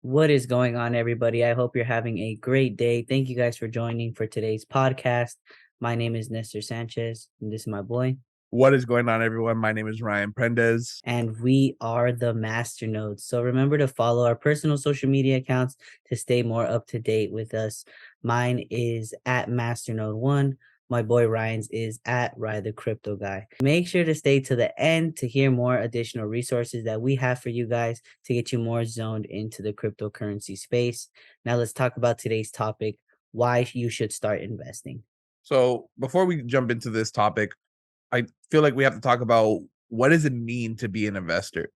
What is going on, everybody? I hope you're having a great day. Thank you guys for joining for today's podcast. My name is Nestor Sanchez, and this is my boy. What is going on, everyone? My name is Ryan Prendez. And we are the Master Nodes. So remember to follow our personal social media accounts to stay more up to date with us. Mine is at Masternode1. My boy Ryan's is at Rye the Crypto Guy. Make sure to stay to the end to hear more additional resources that we have for you guys to get you more zoned into the cryptocurrency space. Now let's talk about today's topic, why you should start investing. So, before we jump into this topic, I feel like we have to talk about what does it mean to be an investor?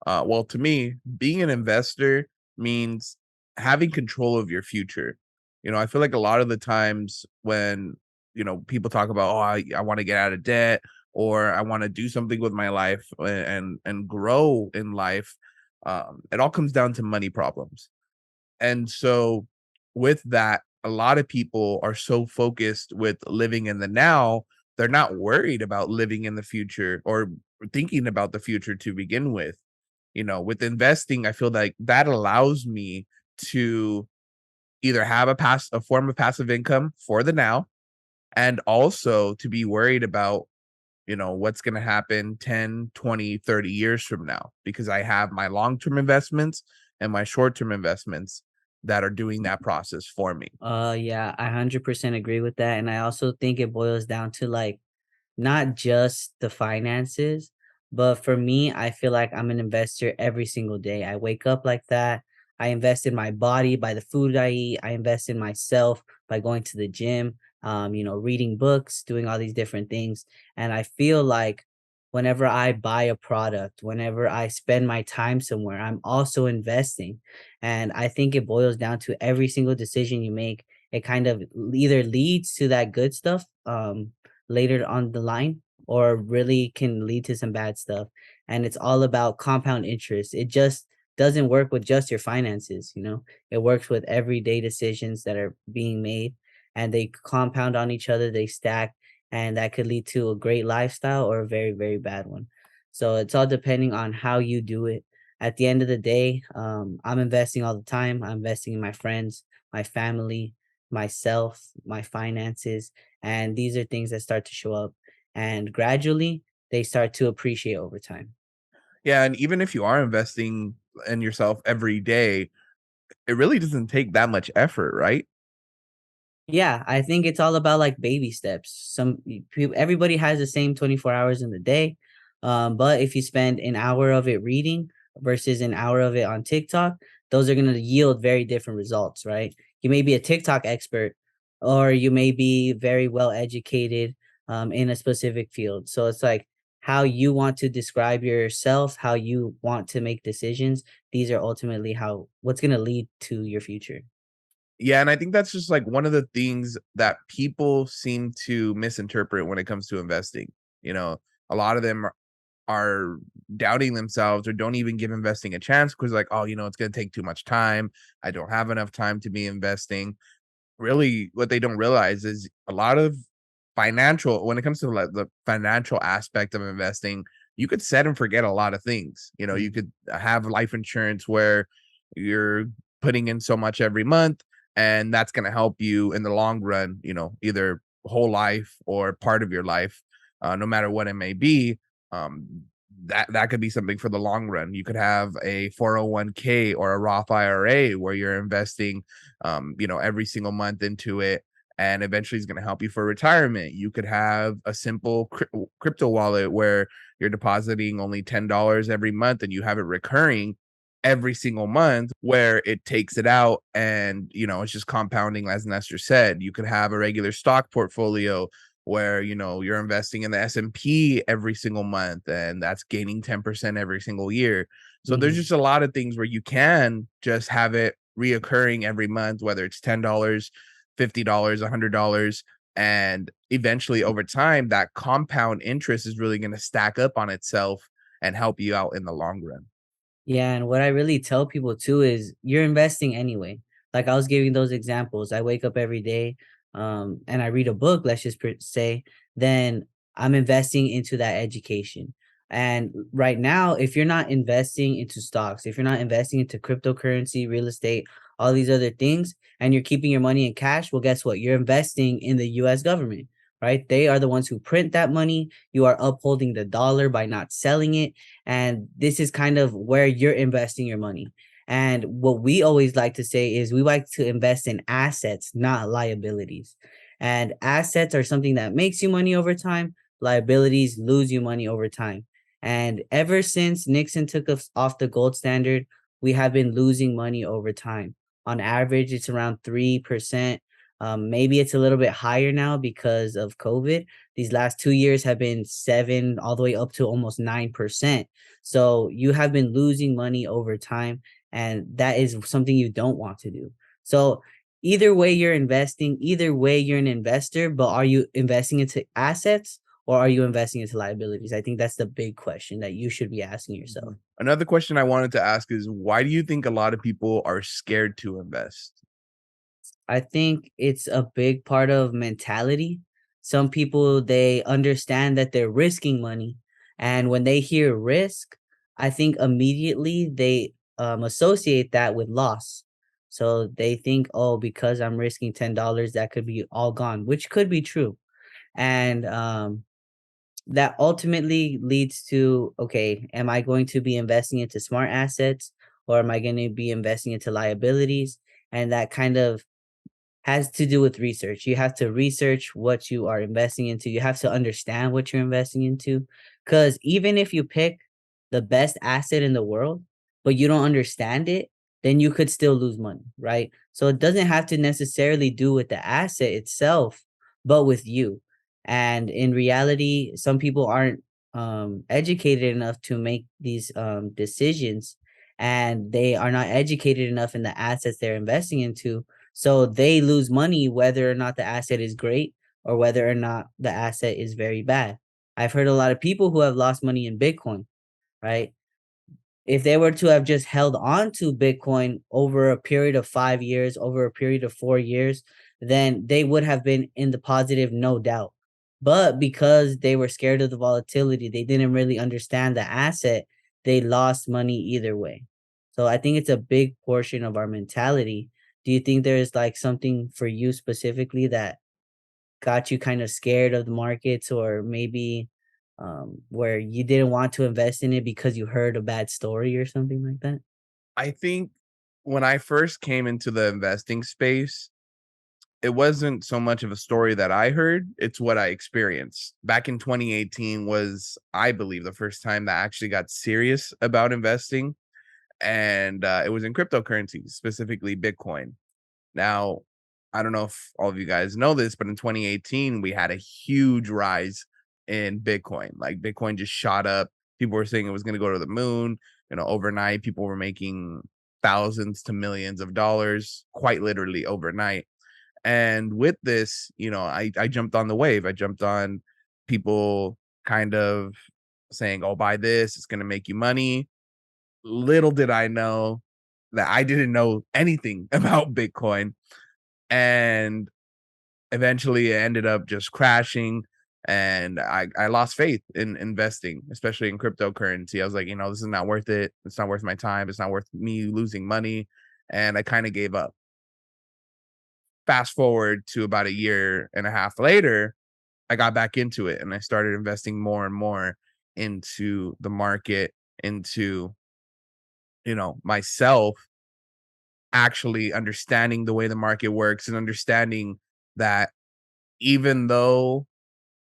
Well, to me, being an investor means having control of your future. I feel like a lot of the times when, people talk about, oh, I want to get out of debt or I want to do something with my life and grow in life, it all comes down to money problems. And so with that, a lot of people are so focused with living in the now, they're not worried about living in the future or thinking about the future to begin with. With investing, I feel like that allows me to either have a form of passive income for the now and also to be worried about what's going to happen 10, 20, 30 years from now because I have my long-term investments and my short-term investments that are doing that process for me. Yeah, I 100% agree with that. And I also think it boils down to like not just the finances, but for me, I feel like I'm an investor every single day. I wake up like that. I invest in my body by the food I eat. I invest in myself by going to the gym, reading books, doing all these different things. And I feel like whenever I buy a product, whenever I spend my time somewhere, I'm also investing. And I think it boils down to every single decision you make. It kind of either leads to that good stuff, later on the line, or really can lead to some bad stuff. And it's all about compound interest. It just doesn't work with just your finances, it works with everyday decisions that are being made, and they compound on each other, they stack, and that could lead to a great lifestyle or a very, very bad one. So it's all depending on how you do it. At the end of the day, I'm investing all the time. I'm investing in my friends, my family, myself, my finances, and these are things that start to show up, and gradually they start to appreciate over time. Yeah, and even if you are investing in yourself every day, it really doesn't take that much effort, right? Yeah, I think it's all about like baby steps. Everybody has the same 24 hours in the day. But if you spend an hour of it reading versus an hour of it on TikTok, those are going to yield very different results, right? You may be a TikTok expert, or you may be very well educated in a specific field. So it's like how you want to describe yourself, how you want to make decisions. These are ultimately how what's going to lead to your future. Yeah, and I think that's just like one of the things that people seem to misinterpret when it comes to investing. You know, a lot of them are doubting themselves or don't even give investing a chance because like, oh, it's going to take too much time. I don't have enough time to be investing. Really, what they don't realize is a lot of financial when it comes to like the financial aspect of investing, you could set and forget a lot of things. You could have life insurance where you're putting in so much every month, and that's going to help you in the long run, either whole life or part of your life, no matter what it may be. Um, that could be something for the long run. You could have a 401k or a Roth IRA where you're investing, every single month into it, and eventually it's going to help you for retirement. You could have a simple crypto wallet where you're depositing only $10 every month and you have it recurring every single month where it takes it out and it's just compounding. As Nestor said, you could have a regular stock portfolio where you're investing in the S&P every single month and that's gaining 10% every single year. So there's Mhm. just a lot of things where you can just have it reoccurring every month, whether it's $10, $50, $100, and eventually over time that compound interest is really going to stack up on itself and help you out in the long run. Yeah, and what I really tell people too is you're investing anyway. Like I was giving those examples. I wake up every day, and I read a book, let's just say, then I'm investing into that education. And right now, if you're not investing into stocks, if you're not investing into cryptocurrency, real estate, all these other things, and you're keeping your money in cash, well, guess what? You're investing in the US government, right? They are the ones who print that money. You are upholding the dollar by not selling it. And this is kind of where you're investing your money. And what we always like to say is we like to invest in assets, not liabilities. And assets are something that makes you money over time. Liabilities lose you money over time. And ever since Nixon took us off the gold standard, we have been losing money over time. On average, it's around 3%. Maybe it's a little bit higher now because of COVID. These last 2 years have been 7 all the way up to almost 9%. So you have been losing money over time, and that is something you don't want to do. So either way you're investing, either way you're an investor, but are you investing into assets or are you investing into liabilities? I think that's the big question that you should be asking yourself. Another question I wanted to ask is why do you think a lot of people are scared to invest? I think it's a big part of mentality. Some people, they understand that they're risking money, and when they hear risk, I think immediately they associate that with loss. So they think, oh, because I'm risking $10, that could be all gone, which could be true. And that ultimately leads to, okay, am I going to be investing into smart assets or am I going to be investing into liabilities? And that kind of has to do with research. You have to research what you are investing into. You have to understand what you're investing into. Because even if you pick the best asset in the world, but you don't understand it, then you could still lose money, right? So it doesn't have to necessarily do with the asset itself, but with you. And in reality, some people aren't educated enough to make these decisions, and they are not educated enough in the assets they're investing into, so they lose money whether or not the asset is great or whether or not the asset is very bad. I've heard a lot of people who have lost money in Bitcoin, right? If they were to have just held on to Bitcoin over a period of 5 years, over a period of 4 years, then they would have been in the positive, no doubt. But because they were scared of the volatility, they didn't really understand the asset, they lost money either way. So I think it's a big portion of our mentality. Do you think there is like something for you specifically that got you kind of scared of the markets, or maybe where you didn't want to invest in it because you heard a bad story or something like that? I think when I first came into the investing space, it wasn't so much of a story that I heard, it's what I experienced. Back in 2018 was, I believe, the first time that I actually got serious about investing, and it was in cryptocurrencies, specifically Bitcoin. Now, I don't know if all of you guys know this, but in 2018, we had a huge rise in Bitcoin. Like Bitcoin just shot up. People were saying it was going to go to the moon. Overnight, people were making thousands to millions of dollars, quite literally overnight. And with this, I jumped on the wave. I jumped on people kind of saying, "Oh, buy this, it's going to make you money." Little did I know that I didn't know anything about Bitcoin, and eventually it ended up just crashing, and I lost faith in investing, especially in cryptocurrency. I was like, this is not worth it. It's not worth my time. It's not worth me losing money, and I kind of gave up. Fast forward to about a year and a half later, I got back into it and I started investing more and more into the market, into, myself actually understanding the way the market works and understanding that even though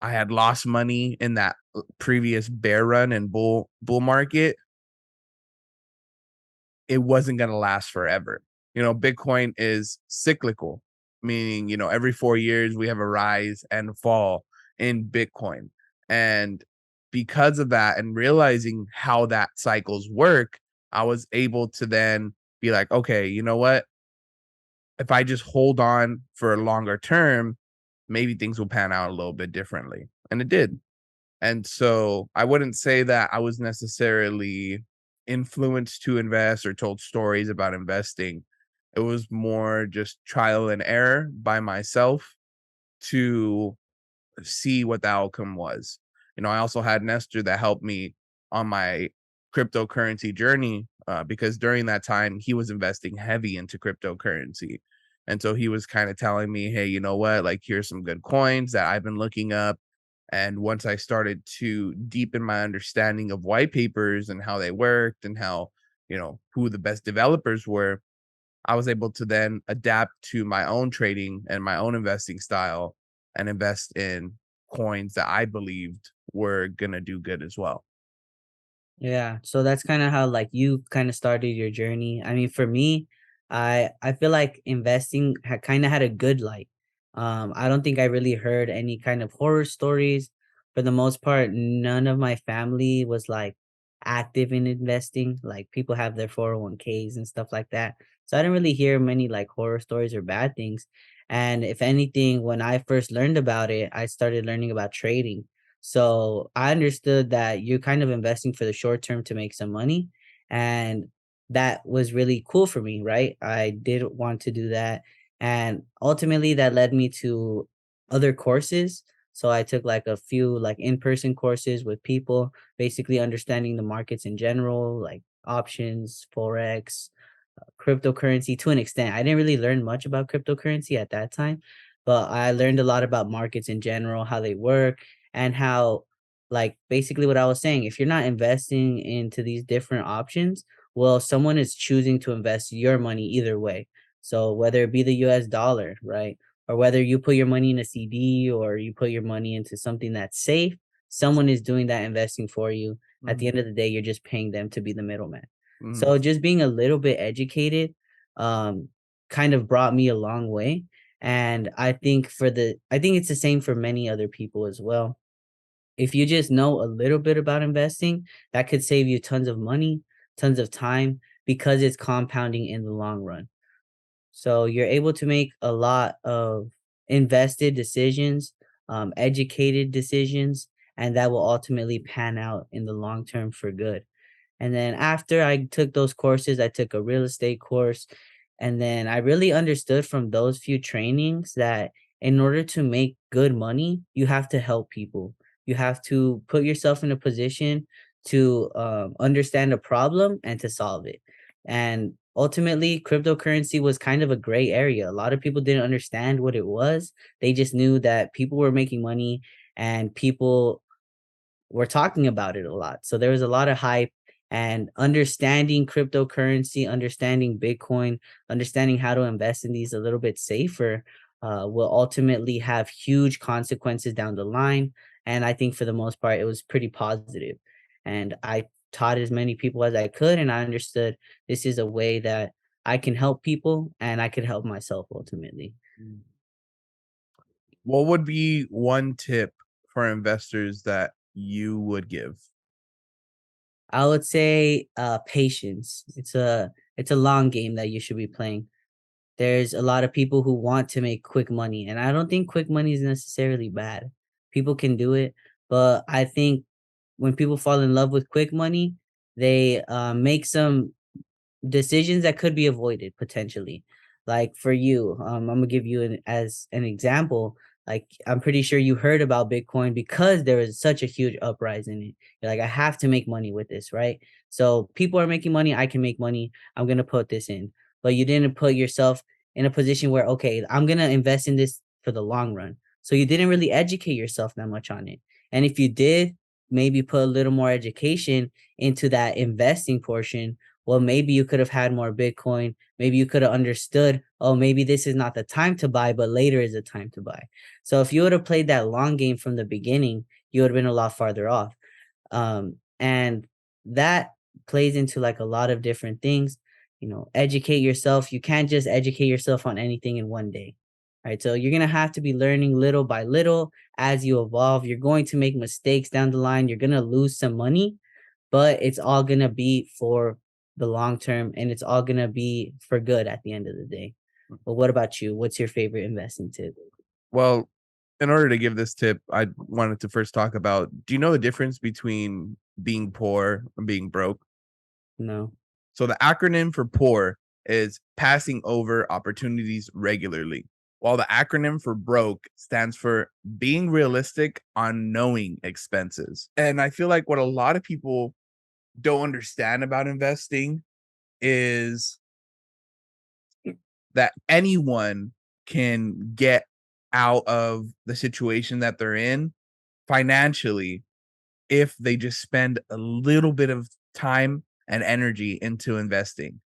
I had lost money in that previous bear run and bull market, it wasn't going to last forever. Bitcoin is cyclical, meaning, every 4 years we have a rise and fall in Bitcoin. And because of that and realizing how that cycles work, I was able to then be like, okay, you know what? If I just hold on for a longer term, maybe things will pan out a little bit differently. And it did. And so I wouldn't say that I was necessarily influenced to invest or told stories about investing. It was more just trial and error by myself to see what the outcome was. I also had Nestor that helped me on my cryptocurrency journey, because during that time he was investing heavy into cryptocurrency. And so he was kind of telling me, hey, you know what? Like, here's some good coins that I've been looking up. And once I started to deepen my understanding of white papers and how they worked and how, who the best developers were, I was able to then adapt to my own trading and my own investing style and invest in coins that I believed were going to do good as well. Yeah, so that's kind of how like you kind of started your journey. I mean, for me, I feel like investing kind of had a good light. I don't think I really heard any kind of horror stories. For the most part, none of my family was like active in investing. Like people have their 401ks and stuff like that. So I didn't really hear many like horror stories or bad things. And if anything, when I first learned about it, I started learning about trading. So I understood that you're kind of investing for the short term to make some money. And that was really cool for me, right? I did want to do that. And ultimately that led me to other courses. So I took like a few like in-person courses with people, basically understanding the markets in general, like options, forex, cryptocurrency to an extent. I didn't really learn much about cryptocurrency at that time, but I learned a lot about markets in general, how they work, and how, like, basically what I was saying, if you're not investing into these different options, well, someone is choosing to invest your money either way. So whether it be the US dollar, right? Or whether you put your money in a CD or you put your money into something that's safe, someone is doing that investing for you. At the Mhm, end of the day, you're just paying them to be the middleman. mhm, So just being a little bit educated, um, kind of brought me a long way. And I think it's the same for many other people as well. If you just know a little bit about investing, that could save you tons of money, tons of time because it's compounding in the long run. So you're able to make a lot of invested decisions, educated decisions, and that will ultimately pan out in the long term for good. And then after I took those courses, I took a real estate course. And then I really understood from those few trainings that in order to make good money, you have to help people. You have to put yourself in a position to understand a problem and to solve it. And ultimately, cryptocurrency was kind of a gray area. A lot of people didn't understand what it was. They just knew that people were making money and people were talking about it a lot. So there was a lot of hype and understanding cryptocurrency, understanding Bitcoin, understanding how to invest in these a little bit safer will ultimately have huge consequences down the line. And I think for the most part, it was pretty positive. And I taught as many people as I could, and I understood this is a way that I can help people and I could help myself ultimately. mhm. What would be one tip for investors that you would give? I would say patience. It's a long game that you should be playing. There's a lot of people who want to make quick money, and I don't think quick money is necessarily bad. People can do it, but I think when people fall in love with quick money, they make some decisions that could be avoided potentially. Like for you, I'm gonna give you as an example. Like I'm pretty sure you heard about Bitcoin because there was such a huge uprising in it. You're like, I have to make money with this, right? So people are making money, I can make money. I'm gonna put this in, but you didn't put yourself in a position where okay, I'm gonna invest in this for the long run. So you didn't really educate yourself that much on it. And if you did, maybe put a little more education into that investing portion, well, maybe you could have had more Bitcoin. Maybe you could have understood, oh, maybe this is not the time to buy, but later is the time to buy. So if you would have played that long game from the beginning, you would have been a lot farther off. And that plays into like a lot of different things. Educate yourself. You can't just educate yourself on anything in one day. Right. So you're gonna have to be learning little by little as you evolve. You're going to make mistakes down the line. You're gonna lose some money, but it's all gonna be for the long term and it's all gonna be for good at the end of the day. But what about you? What's your favorite investing tip? Well, in order to give this tip, I wanted to first talk about, do you know the difference between being poor and being broke? No. So the acronym for poor is passing over opportunities regularly, while the acronym for broke stands for being realistic on knowing expenses. And I feel like what a lot of people don't understand about investing is that anyone can get out of the situation that they're in financially if they just spend a little bit of time and energy into investing.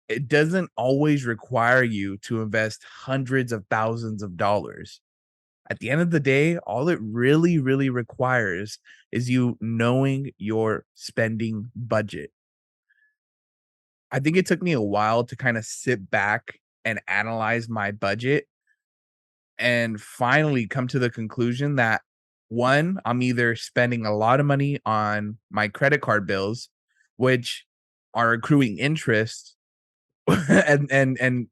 It doesn't always require you to invest hundreds of thousands of dollars. At the end of the day, all it really, really requires is you knowing your spending budget. I think it took me a while to kind of sit back and analyze my budget and finally come to the conclusion that one, I'm either spending a lot of money on my credit card bills, which are accruing interest, and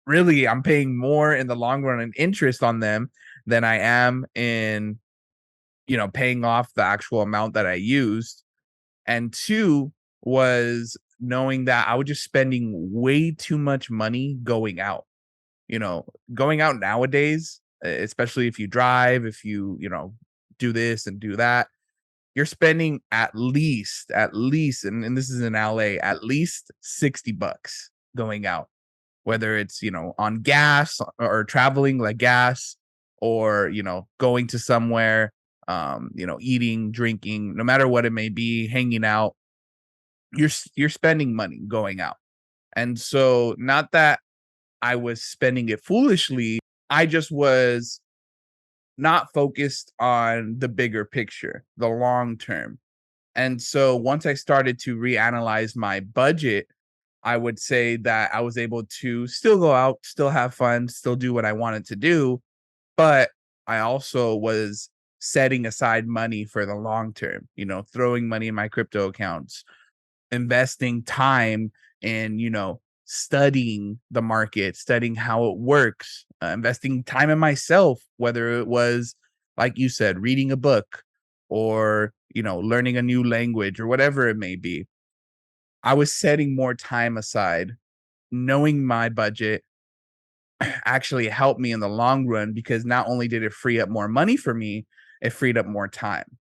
really I'm paying more in the long run in interest on them than I am in, paying off the actual amount that I used. And two was knowing that I was just spending way too much money going out. Going out nowadays, especially if you drive, if you do this and do that, you're spending at least, and this is in LA, at least 60 bucks going out, whether it's, on gas or traveling like gas or, going to somewhere, eating, drinking, no matter what it may be, hanging out, you're spending money going out. And so not that I was spending it foolishly. I just was not focused on the bigger picture, the long term. And so once I started to reanalyze my budget, I would say that I was able to still go out, still have fun, still do what I wanted to do. But I also was setting aside money for the long term, throwing money in my crypto accounts, investing time in, studying the market, studying how it works, investing time in myself, whether it was, like you said, reading a book or, learning a new language or whatever it may be. I was setting more time aside. Knowing my budget actually helped me in the long run because not only did it free up more money for me, it freed up more time.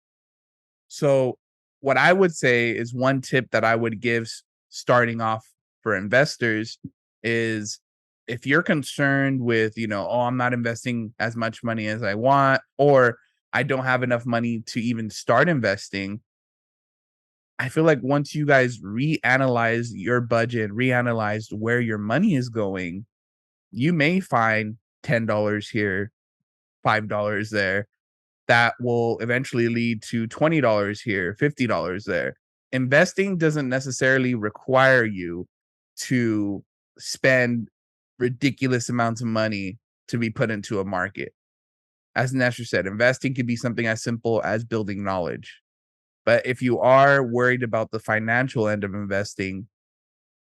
So, what I would say is one tip that I would give starting off for investors is if you're concerned with, oh, I'm not investing as much money as I want, or I don't have enough money to even start investing. I feel like once you guys reanalyze your budget, reanalyze where your money is going, you may find $10 here, $5 there, that will eventually lead to $20 here, $50 there. Investing doesn't necessarily require you to spend ridiculous amounts of money to be put into a market. As Nestor said, investing can be something as simple as building knowledge. But if you are worried about the financial end of investing,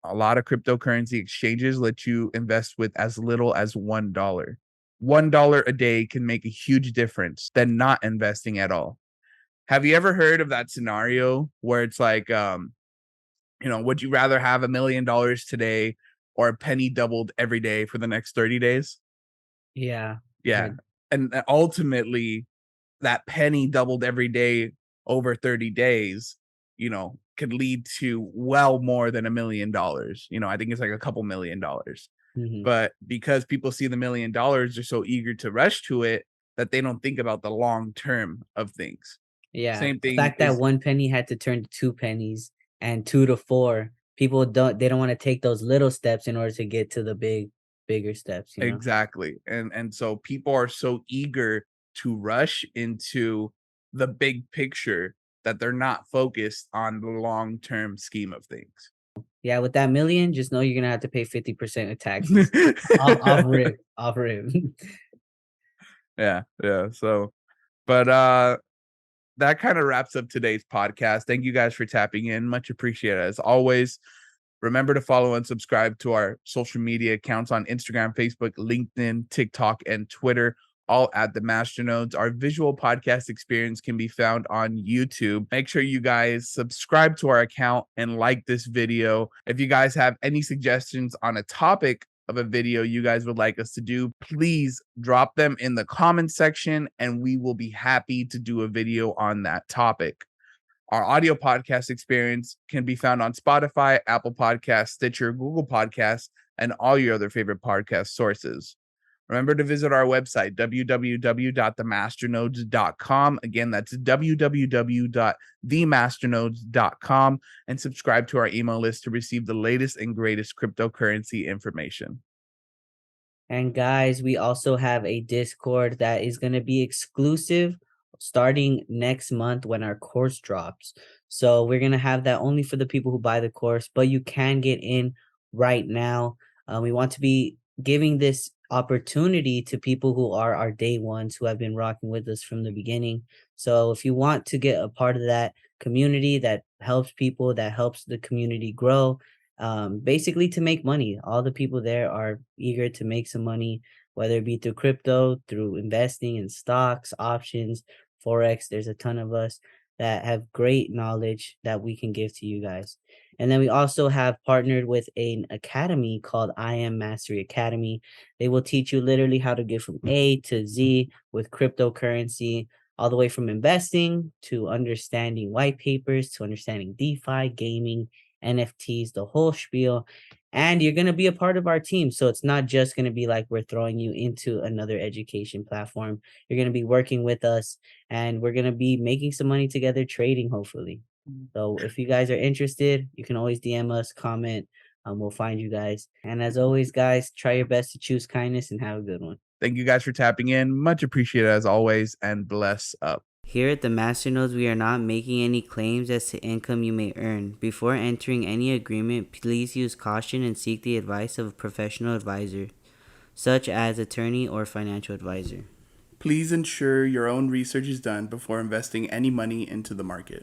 a lot of cryptocurrency exchanges let you invest with as little as $1. $1 a day can make a huge difference than not investing at all. Have you ever heard of that scenario where it's like, would you rather have $1 million today or a penny doubled every day for the next 30 days? Yeah. Yeah. Heard. And ultimately, that penny doubled every day over 30 days, could lead to well more than $1 million. I think it's like a couple $1 million. Mhm. But because people see the $1 million, they're so eager to rush to it that they don't think about the long term of things. Yeah, Same the thing fact that is 1 penny had to turn to 2 pennies and 2 to 4, people don't wanna take those little steps in order to get to the bigger steps, you know? exactly. And so people are so eager to rush into the big picture that they're not focused on the long term scheme of things. Yeah, with that million, just know you're gonna have to pay 50% of taxes. Off rip, off rip. Yeah, yeah. So, but that kind of wraps up today's podcast. Thank you guys for tapping in. Much appreciated as always. Remember to follow and subscribe to our social media accounts on Instagram, Facebook, LinkedIn, TikTok, and Twitter, all at the Masternodes. Our visual podcast experience can be found on YouTube. Make sure you guys subscribe to our account and like this video. If you guys have any suggestions on a topic of a video you guys would like us to do, please drop them in the comment section and we will be happy to do a video on that topic. Our audio podcast experience can be found on Spotify, Apple Podcasts, Stitcher, Google Podcasts, and all your other favorite podcast sources. Remember to visit our website, www.themasternodes.com. Again, that's www.themasternodes.com, and subscribe to our email list to receive the latest and greatest cryptocurrency information. And guys, we also have a Discord that is going to be exclusive starting next month when our course drops. So we're going to have that only for the people who buy the course, but you can get in right now. We want to be giving this opportunity to people who are our day ones who have been rocking with us from the beginning. So if you want to get a part of that community that helps people, that helps the community grow, basically to make money. All the people there are eager to make some money, whether it be through crypto, through investing in stocks, options, forex. There's a ton of us that have great knowledge that we can give to you guys. And then we also have partnered with an academy called I Am Mastery Academy. They will teach you literally how to get from A to Z with cryptocurrency, all the way from investing to understanding white papers to understanding DeFi, gaming, NFTs, the whole spiel. And you're going to be a part of our team. So it's not just going to be like we're throwing you into another education platform. You're going to be working with us and we're going to be making some money together, trading, hopefully. So if you guys are interested, you can always DM us, comment. We'll find you guys. And as always, guys, try your best to choose kindness and have a good one. Thank you guys for tapping in. Much appreciated as always, and bless up. Here at the Masternodes, we are not making any claims as to income you may earn. Before entering any agreement, please use caution and seek the advice of a professional advisor, such as attorney or financial advisor. Please ensure your own research is done before investing any money into the market.